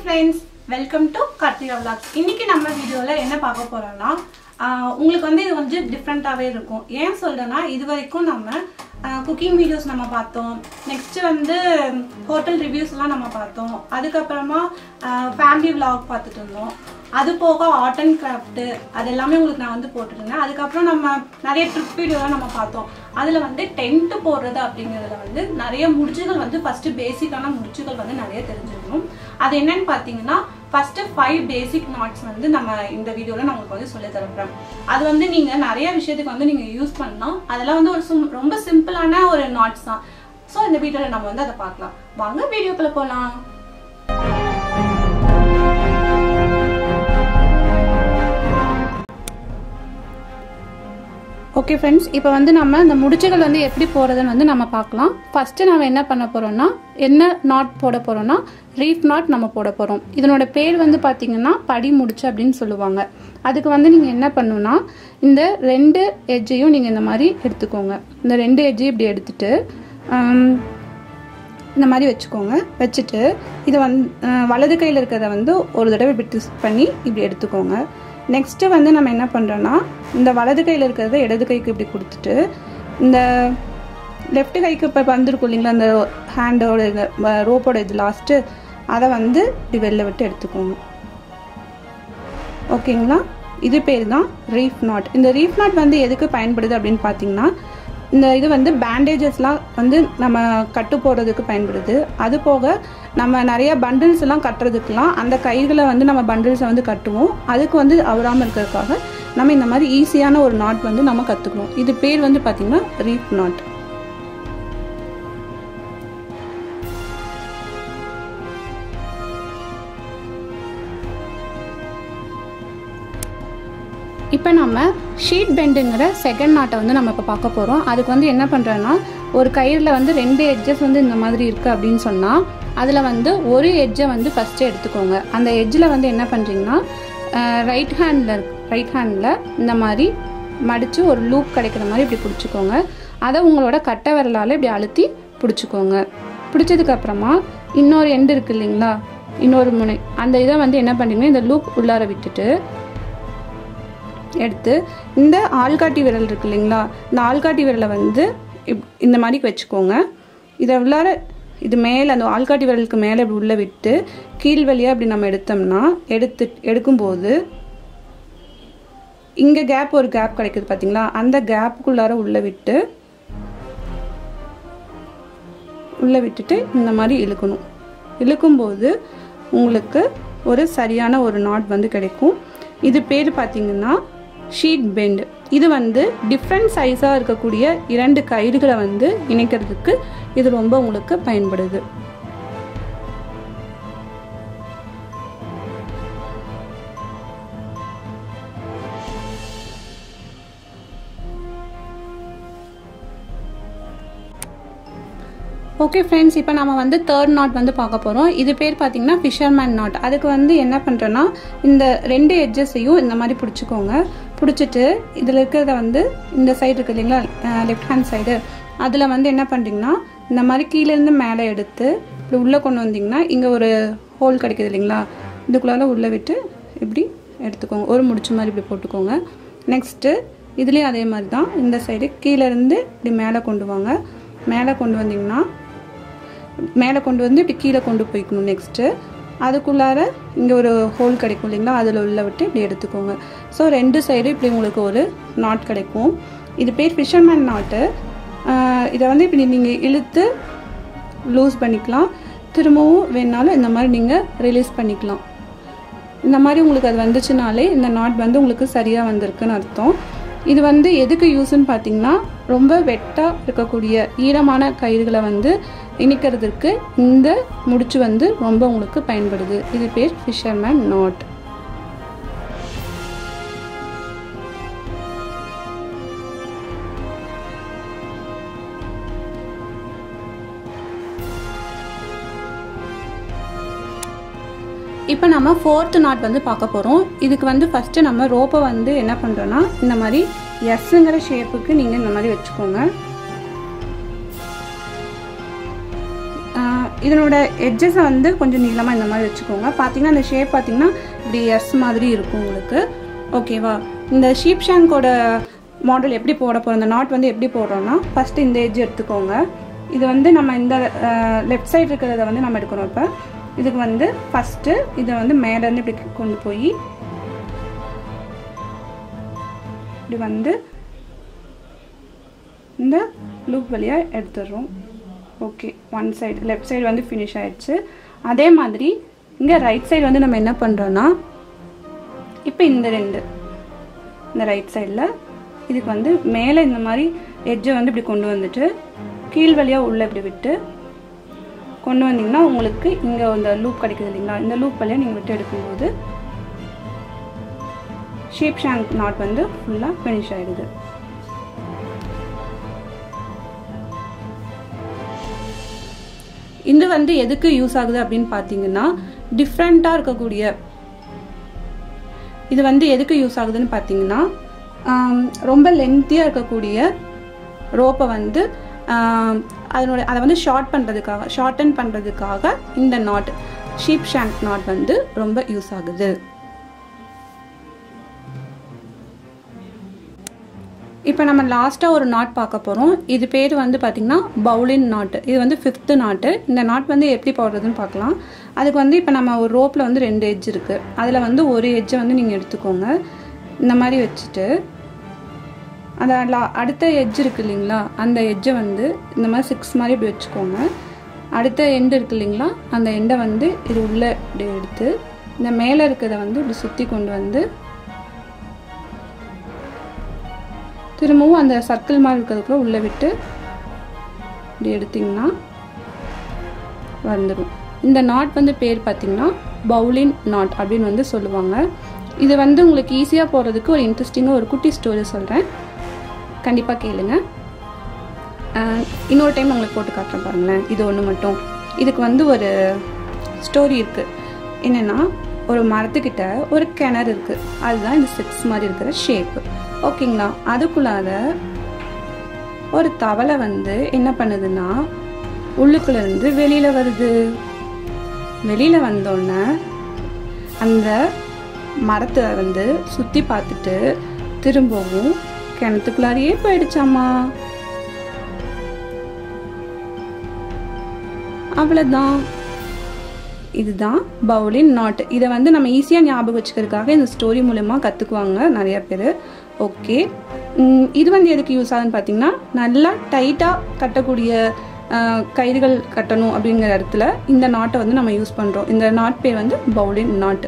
friends, welcome to Karthika Vlogs. இன்னைக்கு நம்ம வீடியோல என்ன பார்க்க போறோம்னா உங்களுக்கு வந்து இது வந்து டிஃபரண்டாவே இருக்கும். ஏன் சொல்றேன்னா இதுவரைக்கும் நம்ம குக்கிங் வீடியோஸ் நம்ம பார்த்தோம். நெக்ஸ்ட் வந்து ஹோட்டல் ரிவ்யூஸ்லாம் நம்ம பார்த்தோம். அதுக்கு அப்புறமா ஃபேமிலி vlog பார்த்துட்டு இருந்தோம். அது போக ஆர்ட் அண்ட் கிராஃப்ட் அது எல்லாமே உங்களுக்கு நான் வந்து போட்டுருந்தேன். அதுக்கப்புறம் நம்ம நிறைய ட்ரிப் வீடியோலாம் நம்ம பார்த்தோம். அதில் வந்து டென்ட் போடுறது அப்படிங்கிறதுல வந்து நிறைய முடிச்சுகள் வந்து ஃபர்ஸ்ட் பேசிக்கான முடிச்சுகள் வந்து நிறைய தெரிஞ்சுக்கணும். அது என்னன்னு பார்த்தீங்கன்னா ஃபர்ஸ்ட் 5 பேசிக் நாட்ஸ் வந்து நம்ம இந்த வீடியோவில் நான் உங்களுக்கு வந்து சொல்லி தரப்போறேன். அது வந்து நீங்கள் நிறைய விஷயத்துக்கு வந்து நீங்கள் யூஸ் பண்ணலாம். அதெல்லாம் வந்து ஒரு ரொம்ப சிம்பிளான ஒரு நாட்ஸ் தான். ஸோ இந்த வீடியோவில் நம்ம வந்து அதை பார்க்கலாம். வாங்க வீடியோக்குள்ள போகலாம். ஓகே ஃப்ரெண்ட்ஸ், இப்போ வந்து நம்ம இந்த முடிச்சுகள் வந்து எப்படி போடுறதுன்னு வந்து நம்ம பார்க்கலாம். ஃபஸ்ட்டு நம்ம என்ன பண்ண போகிறோம்னா என்ன நாட் போட போகிறோம்னா ரீஃப் நாட் நம்ம போட போகிறோம். இதனோட பேர் வந்து பார்த்திங்கன்னா படி முடிச்சு அப்படின்னு சொல்லுவாங்க. அதுக்கு வந்து நீங்கள் என்ன பண்ணணும்னா இந்த 2 எட்ஜையும் நீங்கள் இந்த மாதிரி எடுத்துக்கோங்க. இந்த 2 எட்ஜையும் இப்படி எடுத்துட்டு இந்த மாதிரி வச்சுக்கோங்க. வச்சுட்டு இதை வலது கையில் இருக்கிறத வந்து ஒரு தடவை இப்படி ட்விஸ்ட் பண்ணி இப்படி எடுத்துக்கோங்க. நெக்ஸ்ட்டு வந்து நம்ம என்ன பண்ணுறோன்னா இந்த வலது கையில் இருக்கிறத இடது கைக்கு இப்படி கொடுத்துட்டு இந்த லெஃப்ட் கைக்கு இப்போ வந்துருக்கும் இல்லைங்களா அந்த ஹேண்டோட இது ரோப்போட இது லாஸ்ட்டு அதை வந்து இப்படி வெளில விட்டு எடுத்துக்கோங்க. ஓகேங்களா, இது பேர் தான் ரீஃப் நாட். இந்த ரீஃப் நாட் வந்து எதுக்கு பயன்படுது அப்படின்னு பார்த்தீங்கன்னா இந்த இது வந்து பேண்டேஜஸ்லாம் வந்து நம்ம கட்டு போடுறதுக்கு பயன்படுது. அது போக நம்ம நிறைய பண்டில்ஸ் எல்லாம் கட்டுறதுக்கெலாம் அந்த கைகளை வந்து நம்ம பண்டில்ஸை வந்து கட்டுவோம். அதுக்கு வந்து அவராமல் இருக்கிறதுக்காக நம்ம இந்த மாதிரி ஈஸியான ஒரு நாட் வந்து நம்ம கற்றுக்கணும். இது பேர் வந்து பார்த்திங்கன்னா ரீஃப் நாட். இப்போ நம்ம ஷீட் பெண்டுங்கிற செகண்ட் நாட்டை வந்து நம்ம இப்போ பார்க்க போகிறோம். அதுக்கு வந்து என்ன பண்ணுறோன்னா ஒரு கயிறில் வந்து 2 எட்ஜஸ் வந்து இந்த மாதிரி இருக்குது அப்படின்னு சொன்னால் அதில் வந்து ஒரு எட்ஜை வந்து ஃபஸ்ட்டு எடுத்துக்கோங்க. அந்த எட்ஜில் வந்து என்ன பண்ணுறீங்கன்னா ரைட் ஹேண்டில் இந்த மாதிரி மடித்து ஒரு லூப் கிடைக்கிற மாதிரி இப்படி பிடிச்சிக்கோங்க. அதை உங்களோட கட்டை விரலால் இப்படி அழுத்தி பிடிச்சிக்கோங்க. பிடிச்சதுக்கப்புறமா இன்னொரு எண்டு இருக்குது இல்லைங்களா, இன்னொரு முனை, அந்த இதை வந்து என்ன பண்ணுறீங்கன்னா இந்த லூப் உள்ளார விட்டுட்டு எடுத்து இந்த ஆள்காட்டி விரல் இருக்கு இல்லைங்களா, இந்த ஆள்காட்டி விரலை வந்து இந்த மாதிரி வச்சுக்கோங்க. இதை உள்ளார இது மேலே அந்த ஆள்காட்டி விரலுக்கு மேலே இப்படி உள்ளே விட்டு கீழ் வழியாக இப்படி நம்ம எடுத்தோம்னா எடுக்கும்போது இங்கே ஒரு கேப் கிடைக்குது பார்த்தீங்களா, அந்த கேப்புக்குள்ளார உள்ளே விட்டுட்டு இந்த மாதிரி இழுக்கணும். இழுக்கும்போது உங்களுக்கு ஒரு சரியான ஒரு நாட் வந்து கிடைக்கும். இது பேர் பார்த்தீங்கன்னா ஷீட் பெண்ட். இது வந்து டிஃப்ரெண்ட் சைஸாக இருக்கக்கூடிய 2 கயிறுகளை வந்து இணைக்கிறதுக்கு இது ரொம்ப உங்களுக்கு பயன்படுது. ஓகே ஃப்ரெண்ட்ஸ், இப்போ நம்ம வந்து 3rd நாட் வந்து பார்க்க போகிறோம். இது பேர் பார்த்திங்கன்னா ஃபிஷர்மேன் நாட். அதுக்கு வந்து என்ன பண்ணுறோன்னா இந்த 2 எட்ஜஸையும் இந்த மாதிரி பிடிச்சிக்கோங்க. பிடிச்சிட்டு இதில் இருக்கிறத வந்து இந்த சைடு இருக்குது இல்லைங்களா, லெஃப்ட் ஹேண்ட் சைடு, அதில் வந்து என்ன பண்ணுறீங்கன்னா இந்த மாதிரி கீழேருந்து மேலே எடுத்து இப்படி உள்ளே கொண்டு வந்தீங்கன்னா இங்கே ஒரு ஹோல் கிடைக்குது இல்லைங்களா, இதுக்குள்ளால உள்ளே விட்டு இப்படி எடுத்துக்கோங்க. ஒரு முடிச்சு மாதிரி இப்படி போட்டுக்கோங்க. நெக்ஸ்ட்டு இதுலேயும் அதே மாதிரி தான் இந்த சைடு கீழேருந்து இப்படி மேலே கொண்டு வாங்க. மேலே கொண்டு வந்தீங்கன்னா மேலே கொண்டு வந்து இப்படி கீழே கொண்டு போய்க்கணும். நெக்ஸ்ட்டு அதுக்குள்ளார இங்கே ஒரு ஹோல் கிடைக்கும் இல்லைங்களா, அதில் உள்ள விட்டு இப்படி எடுத்துக்கோங்க. ஸோ 2 சைடு இப்படி உங்களுக்கு ஒரு நாட் கிடைக்கும். இது பேர் ஃபிஷர்மேன் நாட்டு. இதை வந்து இப்படி நீங்கள் இழுத்து லூஸ் பண்ணிக்கலாம். திரும்பவும் வேணாலும் இந்த மாதிரி நீங்கள் ரிலீஸ் பண்ணிக்கலாம். இந்த மாதிரி உங்களுக்கு அது வந்துச்சுனாலே இந்த நாட் வந்து உங்களுக்கு சரியாக வந்திருக்குன்னு அர்த்தம். இது வந்து எதுக்கு யூஸ்ன்னு பார்த்தீங்கன்னா ரொம்ப வெட்டாக இருக்கக்கூடிய ஈரமான கயிறுகளை வந்து இணைக்கிறதுக்கு இந்த முடிச்சு வந்து ரொம்ப உங்களுக்கு பயன்படுது. இது பேர் ஃபிஷர்மேன் நாட். இப்போ நம்ம 4th நாட் வந்து பார்க்க போகிறோம். இதுக்கு வந்து ஃபஸ்ட்டு நம்ம ரோப்பை வந்து என்ன பண்ணுறோன்னா இந்த மாதிரி எஸ்ங்கிற ஷேப்புக்கு நீங்கள் இந்த மாதிரி வச்சுக்கோங்க. இதனோட எட்ஜஸை வந்து கொஞ்சம் நீளமாக இந்த மாதிரி வச்சுக்கோங்க. பார்த்தீங்கன்னா இந்த ஷேப் பார்த்தீங்கன்னா இப்படி எஸ் மாதிரி இருக்கும் உங்களுக்கு. ஓகேவா? இந்த ஷீப் ஷாங்கோட மாடல் எப்படி போட போகிறோம், இந்த நாட் வந்து எப்படி போடுறோம்னா, ஃபஸ்ட்டு இந்த எட்ஜ் எடுத்துக்கோங்க. இது வந்து நம்ம இந்த லெஃப்ட் சைடு இருக்கிறத வந்து நம்ம எடுக்கணும். இப்போ இதுக்கு வந்து ஃபஸ்ட்டு இதை வந்து மேலேருந்து இப்படி கொண்டு போய் இப்படி வந்து இந்த லூப் வழியாக எடுத்துடுறோம். Okay, one side left side வந்து ஃபினிஷ் ஆயிடுச்சு. அதே மாதிரி இங்கே ரைட் சைடு வந்து நம்ம என்ன பண்ணுறோன்னா, இப்போ இந்த ரைட் சைடில் இதுக்கு வந்து மேலே இந்த மாதிரி எட்ஜை வந்து இப்படி கொண்டு வந்துட்டு கீழ் வழியாக உள்ளே இப்படி விட்டு கொண்டு வந்தீங்கன்னா உங்களுக்கு இங்கே இந்த லூப் கிடைக்குது இல்லைங்களா, இந்த லூப் வழியாக நீங்கள் விட்டு எடுக்கும்போது ஷீப் ஷாங்க் நாட் வந்து ஃபுல்லாக ஃபினிஷ் ஆகிடுது. இது வந்து எதுக்கு யூஸ் ஆகுது அப்படின்னு பார்த்தீங்கன்னா, டிஃப்ரெண்ட்டாக இருக்கக்கூடிய இது வந்து எதுக்கு யூஸ் ஆகுதுன்னு பார்த்தீங்கன்னா, ரொம்ப லென்த்தியாக இருக்கக்கூடிய ரோப்பை வந்து அதை வந்து ஷார்டன் பண்ணுறதுக்காக இந்த நாட் ஷீப் ஷாங்க் நாட் வந்து ரொம்ப யூஸ் ஆகுது. இப்போ நம்ம லாஸ்ட்டாக ஒரு நாட் பார்க்க போகிறோம். இது பேர் வந்து பார்த்திங்கன்னா பவுலின் நாட்டு. இது வந்து 5th நாட்டு. இந்த நாட் வந்து எப்படி போடுறதுன்னு பார்க்கலாம். அதுக்கு வந்து இப்போ நம்ம ஒரு ரோப்பில் வந்து 2 எட்ஜ் இருக்குது. அதில் வந்து ஒரு எட்ஜை வந்து நீங்கள் எடுத்துக்கோங்க. இந்த மாதிரி வச்சுட்டு அந்த அடுத்த எட்ஜ் இருக்குது இல்லைங்களா, அந்த எட்ஜை வந்து இந்த மாதிரி 6 மாதிரி இப்படி வச்சுக்கோங்க. அடுத்த எண்டு இருக்குது இல்லைங்களா, அந்த எண்டை வந்து இது உள்ளே இப்படி எடுத்து இந்த மேலே இருக்கிறத வந்து இப்படி சுற்றி கொண்டு வந்து திரும்பவும் அந்த சர்க்கிள் மாதிரி இருக்கிறதுக்குள்ள உள்ளே விட்டு இப்படி எடுத்திங்கன்னா வந்துடும். இந்த நாட் வந்து பேர் பார்த்திங்கன்னா பவுலின் நாட் அப்படின்னு வந்து சொல்லுவாங்க. இது வந்து உங்களுக்கு ஈஸியாக போகிறதுக்கு ஒரு இன்ட்ரெஸ்டிங்காக ஒரு குட்டி ஸ்டோரி சொல்கிறேன், கண்டிப்பாக கேளுங்க. இன்னொரு டைம் உங்களுக்கு போட்டு காட்டுறேன் பாருங்களேன். இது ஒன்று மட்டும். இதுக்கு வந்து ஒரு ஸ்டோரி இருக்குது. என்னென்னா, ஒரு மரத்துக்கிட்ட ஒரு கிணறு இருக்குது. அதுதான் இந்த 6 மாதிரி இருக்கிற ஷேப்பு. ஓகேங்களா? அதுக்குள்ளார ஒரு தவளை வந்து என்ன பண்ணுதுன்னா, உள்ளுக்குள்ளேருந்து வெளியில் வருது. வெளியில் வந்தோடனே அந்த மரத்தை வந்து சுற்றி பார்த்துட்டு திரும்பவும் கிணத்துக்குள்ளாரியே போயிடுச்சாமா. அவ்வளோதான். இதுதான் பவுலின் நாட். இதை வந்து நம்ம ஈஸியாக ஞாபகம் வச்சுக்கிறதுக்காக இந்த ஸ்டோரி மூலமாக கற்றுக்குவாங்க நிறைய பேர். ஓகே, இது வந்து எதுக்கு யூஸ் ஆகுதுன்னு பார்த்தீங்கன்னா, நல்லா டைட்டாக கட்டக்கூடிய கயிறுகள் கட்டணும் அப்படிங்கிற இடத்துல இந்த நாட்டை வந்து நம்ம யூஸ் பண்ணுறோம். இந்த நாட் பேர் வந்து பவுலின் நாட்.